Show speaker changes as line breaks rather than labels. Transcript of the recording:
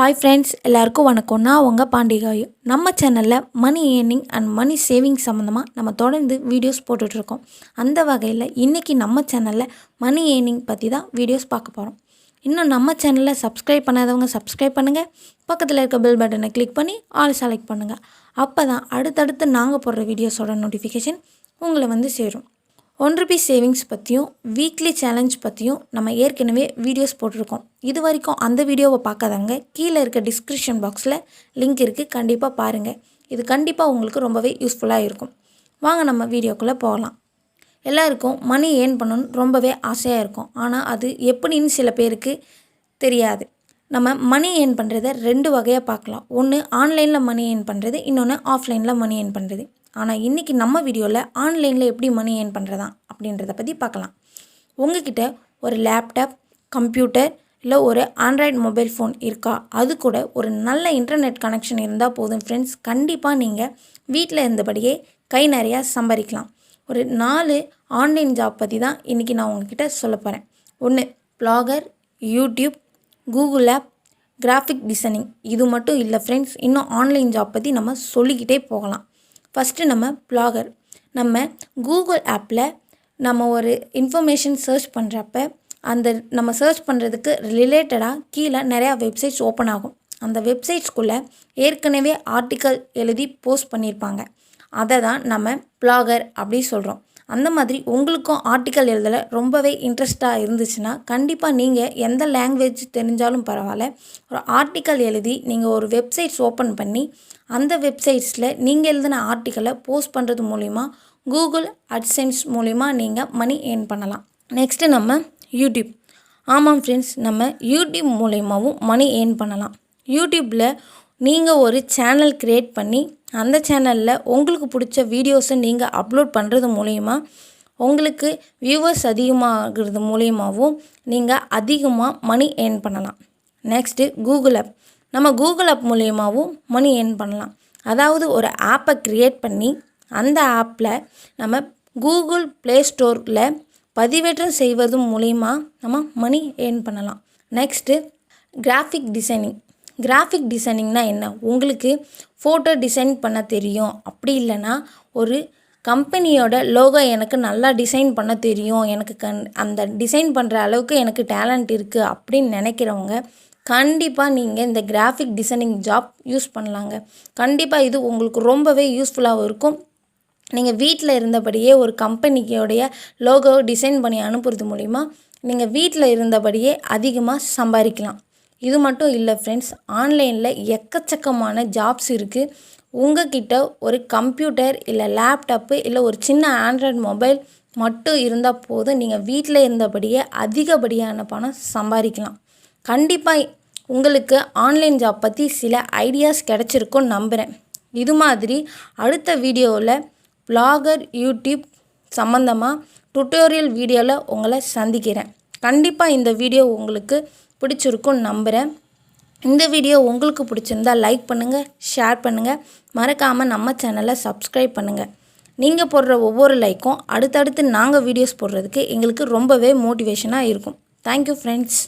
Hi friends, எல்லாருக்கும் வணக்கம். நான் உங்கள் பாண்டிகாயு. நம்ம சேனலில் money earning and money saving சம்மந்தமாக நம்ம தொடர்ந்து வீடியோஸ் போட்டுட்ருக்கோம். அந்த வகையில் இன்றைக்கி நம்ம சேனலில் மணி ஏர்னிங் பற்றி தான் வீடியோஸ் பார்க்க போகிறோம். இன்னும் நம்ம சேனலில் சப்ஸ்கிரைப் பண்ணாதவங்க சப்ஸ்கிரைப் பண்ணுங்கள். பக்கத்தில் இருக்க பெல் பட்டனை கிளிக் பண்ணி ஆல் செலக்ட் பண்ணுங்கள். அப்போ தான் அடுத்தடுத்து நாங்கள் போடுற வீடியோஸோட நோட்டிஃபிகேஷன் உங்களை வந்து சேரும். ₹1 சேவிங்ஸ் பற்றியும் வீக்லி சேலஞ்ச் பற்றியும் நம்ம ஏற்கனவே வீடியோஸ் போட்டிருக்கோம். இது வரைக்கும் அந்த வீடியோவை பார்க்காதவங்க கீழே இருக்க டிஸ்கிரிப்ஷன் பாக்ஸில் லிங்க் இருக்குது, கண்டிப்பாக பாருங்கள். இது கண்டிப்பாக உங்களுக்கு ரொம்பவே யூஸ்ஃபுல்லாக இருக்கும். வாங்க நம்ம வீடியோக்குள்ளே போகலாம். எல்லாருக்கும் மணி ஏர்ன் பண்ணணும்னு ரொம்பவே ஆசையாக இருக்கும். ஆனால் அது எப்படின்னு சில பேருக்கு தெரியாது. நம்ம மணி ஏர்ன் பண்ணுறத 2 வகையாக பார்க்கலாம். ஒன்று ஆன்லைனில் மணி ஏர்ன் பண்ணுறது, இன்னொன்று ஆஃப்லைனில் மணி ஏர்ன் பண்ணுறது. ஆனால் இன்றைக்கி நம்ம வீடியோவில் ஆன்லைனில் எப்படி மணி ஏர்ன் பண்ணுறதா அப்படின்றத பற்றி பார்க்கலாம். உங்ககிட்ட ஒரு லேப்டாப், கம்ப்யூட்டர் இல்லை ஒரு ஆண்ட்ராய்டு மொபைல் ஃபோன் இருக்கா? அது கூட ஒரு நல்ல இன்டர்நெட் கனெக்ஷன் இருந்தால் போதும் ஃப்ரெண்ட்ஸ். கண்டிப்பாக நீங்கள் வீட்டில் இருந்தபடியே கை நிறையா சம்பாதிக்கலாம். ஒரு 4 ஆன்லைன் ஜாப் பற்றி தான் இன்றைக்கி நான் உங்ககிட்ட சொல்ல போகிறேன். 1 blogger, YouTube, Google app, graphic designing. இது மட்டும் இல்லை ஃப்ரெண்ட்ஸ், இன்னும் ஆன்லைன் ஜாப் பற்றி நம்ம சொல்லிக்கிட்டே போகலாம். ஃபஸ்ட்டு நம்ம ப்ளாகர். நம்ம கூகுள் ஆப்பில் நம்ம ஒரு இன்ஃபர்மேஷன் சர்ச் பண்ணுறப்ப அந்த நம்ம சர்ச் பண்ணுறதுக்கு ரிலேட்டடாக கீழே நிறையா வெப்சைட்ஸ் ஓப்பன் ஆகும். அந்த வெப்சைட்ஸ்குள்ளே ஏற்கனவே ஆர்டிக்கல் எழுதி போஸ்ட் பண்ணியிருப்பாங்க. அதை தான் நம்ம ப்ளாகர் அப்படி சொல்கிறோம். அந்த மாதிரி உங்களுக்கும் ஆர்டிக்கல் எழுதலை ரொம்பவே இன்ட்ரெஸ்ட்டாக இருந்துச்சுன்னா கண்டிப்பாக நீங்கள் எந்த லாங்குவேஜ் தெரிஞ்சாலும் பரவாயில்ல, ஒரு ஆர்டிக்கல் எழுதி நீங்கள் ஒரு வெப்சைட்ஸ் ஓப்பன் பண்ணி அந்த வெப்சைட்ஸில் நீங்கள் எழுதின ஆர்டிக்கலை போஸ்ட் பண்ணுறது மூலிமா கூகுள் அட்சென்ஸ் மூலிமா நீங்கள் மணி ஏர்ன் பண்ணலாம். நெக்ஸ்ட்டு நம்ம யூடியூப். ஆமாம் ஃப்ரெண்ட்ஸ், நம்ம யூடியூப் மூலிமாவும் மணி ஏர்ன் பண்ணலாம். யூடியூப்பில் நீங்கள் ஒரு சேனல் க்ரியேட் பண்ணி அந்த சேனலில் உங்களுக்கு பிடிச்ச வீடியோஸை நீங்கள் அப்லோட் பண்ணுறது மூலிமா உங்களுக்கு வியூவர்ஸ் அதிகமாகிறது மூலியமாகவும் நீங்கள் அதிகமாக மணி ஏர்ன் பண்ணலாம். Next Google app. நம்ம கூகுள் ஆப் மூலியமாகவும் மணி ஏர்ன் பண்ணலாம். அதாவது ஒரு ஆப்பை க்ரியேட் பண்ணி அந்த ஆப்பில் நம்ம கூகுள் ப்ளே ஸ்டோரில் பதிவேற்றம் செய்வது மூலிமா நம்ம மணி ஏர்ன் பண்ணலாம். Next graphic designing. கிராஃபிக் டிசைனிங்னால் என்ன? உங்களுக்கு ஃபோட்டோ டிசைன் பண்ண தெரியும், அப்படி இல்லைன்னா ஒரு கம்பெனியோட லோகோ எனக்கு நல்லா டிசைன் பண்ண தெரியும், எனக்கு அந்த டிசைன் பண்ணுற அளவுக்கு எனக்கு டேலண்ட் இருக்குது அப்படின்னு நினைக்கிறவங்க கண்டிப்பாக நீங்கள் இந்த கிராஃபிக் டிசைனிங் ஜாப் யூஸ் பண்ணலாங்க. கண்டிப்பாக இது உங்களுக்கு ரொம்பவே யூஸ்ஃபுல்லாகவும் இருக்கும். நீங்கள் வீட்டில் இருந்தபடியே ஒரு கம்பெனியோடைய லோகோ டிசைன் பண்ணி அனுப்புறது மூலிமா நீங்கள் வீட்டில் இருந்தபடியே அதிகமாக சம்பாதிக்கலாம். இது மட்டும் இல்லை ஃப்ரெண்ட்ஸ், ஆன்லைனில் எக்கச்சக்கமான ஜாப்ஸ் இருக்குது. உங்ககிட்ட ஒரு கம்ப்யூட்டர் இல்லை லேப்டாப்பு இல்லை ஒரு சின்ன ஆண்ட்ராய்டு மொபைல் மட்டும் இருந்தால் போதும், நீங்கள் வீட்டில் இருந்தபடியே அதிகப்படியான பணம் சம்பாதிக்கலாம். கண்டிப்பாக உங்களுக்கு ஆன்லைன் ஜாப் பற்றி சில ஐடியாஸ் கிடச்சிருக்குன்னு நம்புகிறேன். இது மாதிரி அடுத்த வீடியோவில் ப்ளாகர், யூடியூப் சம்மந்தமாக டுட்டோரியல் வீடியோவில் உங்களை சந்திக்கிறேன். கண்டிப்பாக இந்த வீடியோ உங்களுக்கு பிடிச்சிருக்குன்னு நம்புகிறேன். இந்த வீடியோ உங்களுக்கு பிடிச்சிருந்தால் லைக் பண்ணுங்கள், ஷேர் பண்ணுங்கள், மறக்காமல் நம்ம சேனலை சப்ஸ்கிரைப் பண்ணுங்கள். நீங்கள் போடுற ஒவ்வொரு லைக்கும் அடுத்தடுத்து நாங்கள் வீடியோஸ் போடுறதுக்கு எங்களுக்கு ரொம்பவே மோட்டிவேஷனாக இருக்கும். Thank you friends.